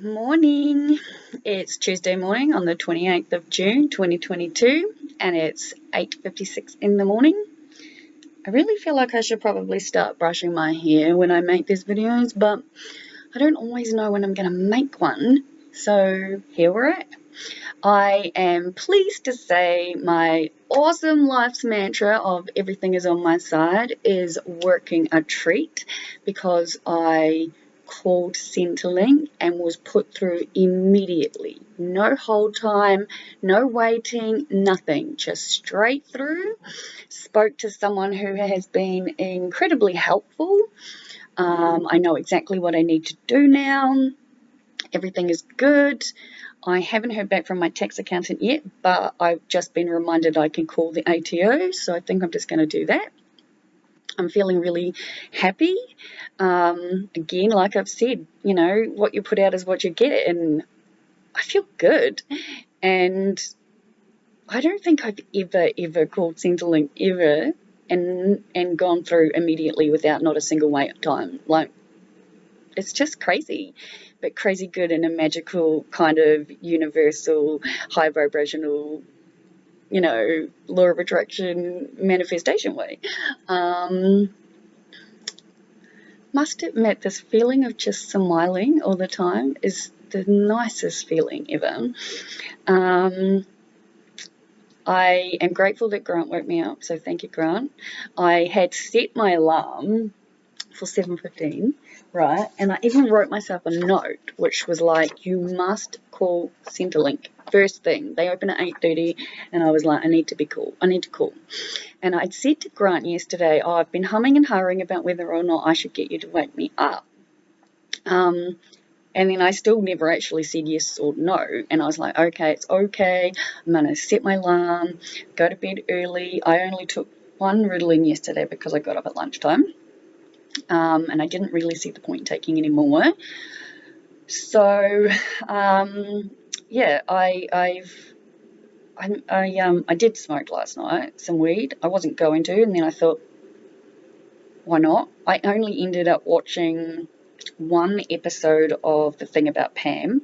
Morning. It's Tuesday morning on the 28th of June 2022 and it's 8:56 in the morning. I really feel like I should probably start brushing my hair when I make these videos, but I don't always know when I'm going to make one. So here we're at. I am pleased to say my awesome life's mantra of everything is on my side is working a treat because I called Centrelink and was put through immediately. No hold time, no waiting, nothing. Just straight through. Spoke to someone who has been incredibly helpful. I know exactly what I need to do now. Everything is good. I haven't heard back from my tax accountant yet, but I've just been reminded I can call the ATO, so I think I'm just going to do that. I'm feeling really happy. Again, like I've said, what you put out is what you get, and I feel good. And I don't think I've ever called Centrelink ever and gone through immediately without not a single wait time. Like, it's just crazy, but crazy good in a magical kind of universal, high vibrational, law of attraction manifestation way. Must admit, this feeling of just smiling all the time is the nicest feeling ever. I am grateful that Grant woke me up, so thank you, Grant. I had set my alarm for 7:15, right? And I even wrote myself a note, which was like, you must call Centrelink first thing. They open at 8:30, and I was like, I need to call. And I'd said to Grant yesterday, I've been humming and hawing about whether or not I should get you to wake me up. And then I still never actually said yes or no. And I was like, okay, it's okay. I'm going to set my alarm, go to bed early. I only took one Ritalin yesterday because I got up at lunchtime. And I didn't really see the point in taking any more. So, yeah, I did smoke last night, some weed. I wasn't going to, and then I thought, why not? I only ended up watching one episode of The Thing About Pam.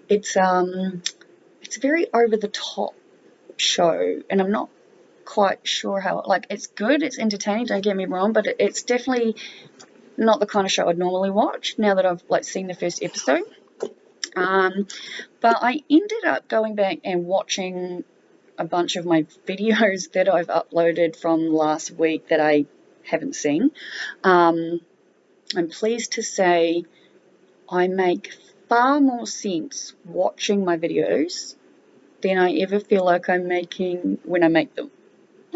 It's a very over the top show, and I'm not quite sure how. Like, it's good, it's entertaining. Don't get me wrong, but it's definitely not the kind of show I'd normally watch now that I've seen the first episode. But I ended up going back and watching a bunch of my videos that I've uploaded from last week that I haven't seen. I'm pleased to say I make far more sense watching my videos than I ever feel like I'm making when I make them.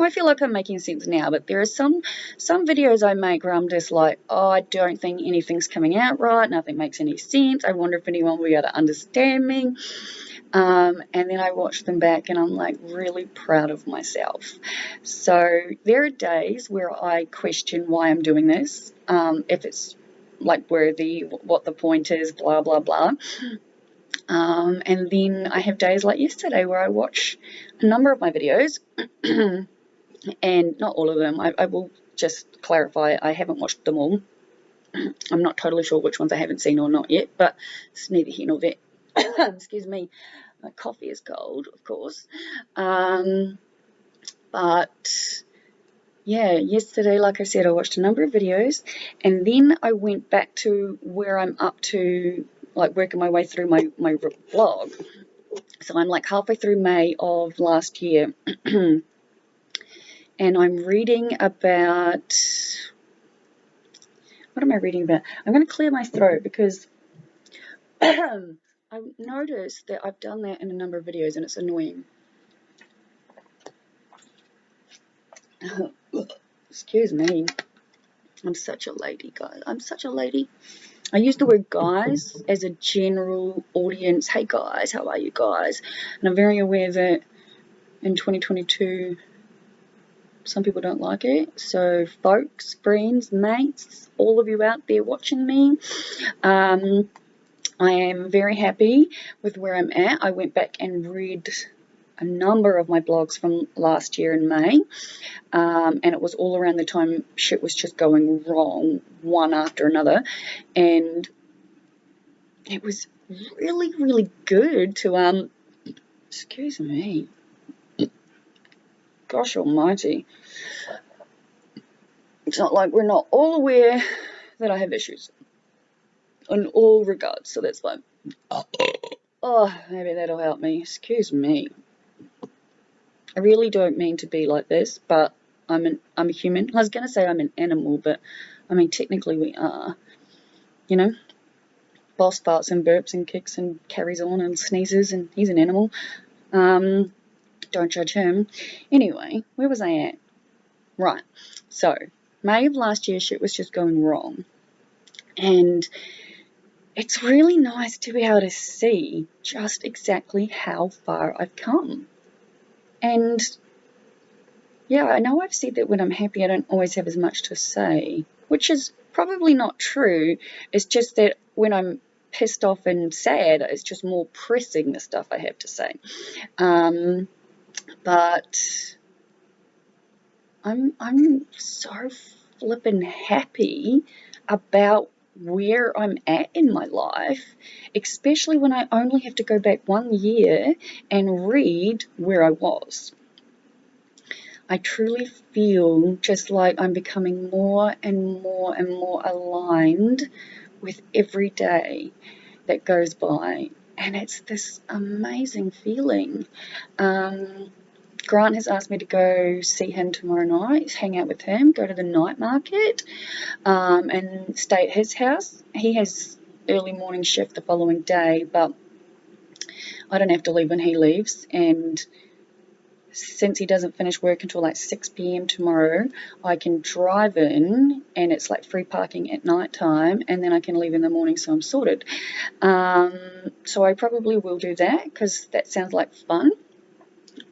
I feel like I'm making sense now, but there are some videos I make where I'm just like, oh, I don't think anything's coming out right, nothing makes any sense, I wonder if anyone will be able to understand me. And then I watch them back and I'm like really proud of myself. So there are days where I question why I'm doing this, if it's like worthy, what the point is, blah, blah, blah. And then I have days like yesterday where I watch a number of my videos and not all of them. I will just clarify, I haven't watched them all. I'm not totally sure which ones I haven't seen or not yet, but it's neither here nor there. Excuse me, my coffee is cold, of course. But yeah, yesterday, like I said, I watched a number of videos, and then I went back to where I'm up to, like working my way through my blog. So I'm like halfway through May of last year. And I'm reading about, what am I reading about? I'm going to clear my throat because I've noticed that I've done that in a number of videos and it's annoying. Excuse me. I'm such a lady, guys. I'm such a lady. I use the word guys as a general audience. Hey guys, how are you guys? And I'm very aware that in 2022, some people don't like it. So folks, friends, mates, all of you out there watching me, I am very happy with where I'm at. I went back and read a number of my blogs from last year in May, and it was all around the time shit was just going wrong, one after another, and it was really, really good to, excuse me, gosh almighty. It's not like we're not all aware that I have issues in all regards, so that's fine. Oh, maybe that'll help me. Excuse me. I really don't mean to be like this, but I'm a human. I was going to say I'm an animal, but I mean, technically we are. You know, boss farts and burps and kicks and carries on and sneezes, and he's an animal. Don't judge him. Anyway, where was I at? Right. So, May of last year, shit was just going wrong. And it's really nice to be able to see just exactly how far I've come. And yeah, I know I've said that when I'm happy, I don't always have as much to say, which is probably not true. It's just that when I'm pissed off and sad, it's just more pressing the stuff I have to say. But I'm so flippin' happy about where I'm at in my life, especially when I only have to go back 1 year and read where I was. I truly feel just like I'm becoming more and more and more aligned with every day that goes by. And it's this amazing feeling. Grant has asked me to go see him tomorrow night, hang out with him, go to the night market, and stay at his house. He has early morning shift the following day, but I don't have to leave when he leaves. And since he doesn't finish work until like 6 p.m. tomorrow, I can drive in and it's like free parking at night time, and then I can leave in the morning, so I'm sorted. So I probably will do that because that sounds like fun.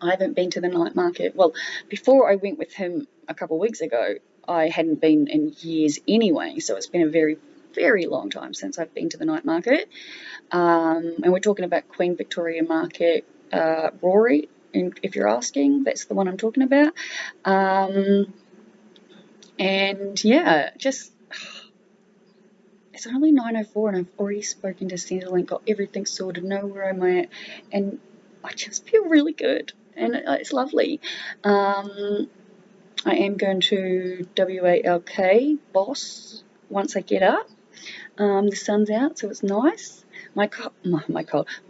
I haven't been to the night market. Well, before I went with him a couple of weeks ago, I hadn't been in years anyway, so it's been a very, very long time since I've been to the night market. And we're talking about Queen Victoria Market, Rory, and if you're asking, that's the one I'm talking about. And yeah, just it's only 9:04 and I've already spoken to Centrelink, got everything sorted, know where I'm at, and I just feel really good, and it's lovely. I am going to WALK Boss once I get up. The sun's out, so it's nice. My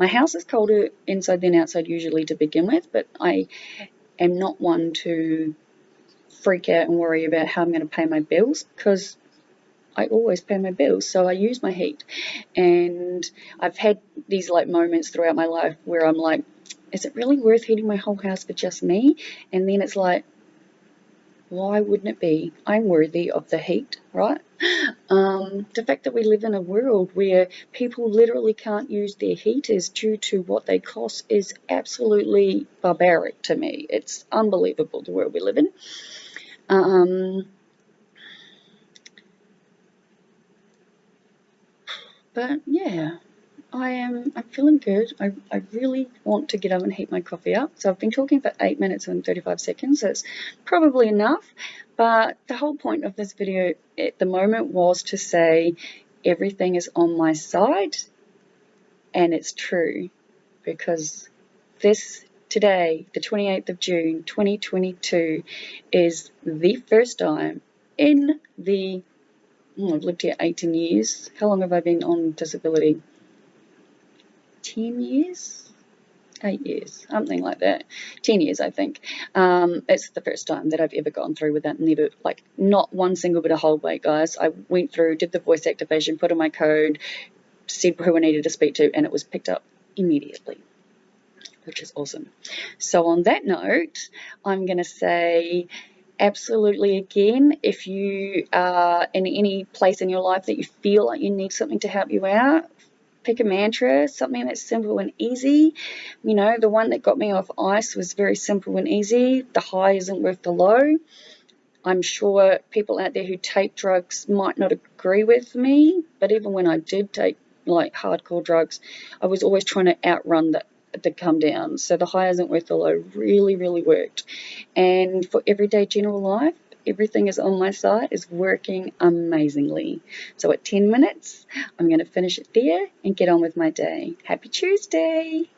house is colder inside than outside usually to begin with, but I am not one to freak out and worry about how I'm going to pay my bills because I always pay my bills, so I use my heat. And I've had these like moments throughout my life where I'm like, is it really worth heating my whole house for just me? And then it's like, why wouldn't it be? I'm worthy of the heat, right? The fact that we live in a world where people literally can't use their heaters due to what they cost is absolutely barbaric to me. It's unbelievable the world we live in. But yeah, I'm feeling good. I really want to get up and heat my coffee up. So I've been talking for 8 minutes and 35 seconds. That's probably enough. But the whole point of this video at the moment was to say everything is on my side, and it's true because today, the 28th of June, 2022, is the first time in I've lived here 18 years. How long have I been on disability? 10 years? 8 years, something like that. 10 years, I think. It's the first time that I've ever gone through with that. Never, like, not one single bit of hold weight, guys. I went through, did the voice activation, put in my code, said who I needed to speak to, and it was picked up immediately, which is awesome. So on that note, I'm going to say absolutely again, if you are in any place in your life that you feel like you need something to help you out, pick a mantra, something that's simple and easy. You know, the one that got me off ice was very simple and easy. The high isn't worth the low. I'm sure people out there who take drugs might not agree with me, but even when I did take like hardcore drugs, I was always trying to outrun the come down. So the high isn't worth the low really, really worked. And for everyday general life, everything is on my site is working amazingly. So at 10 minutes, I'm going to finish it there and get on with my day. Happy Tuesday!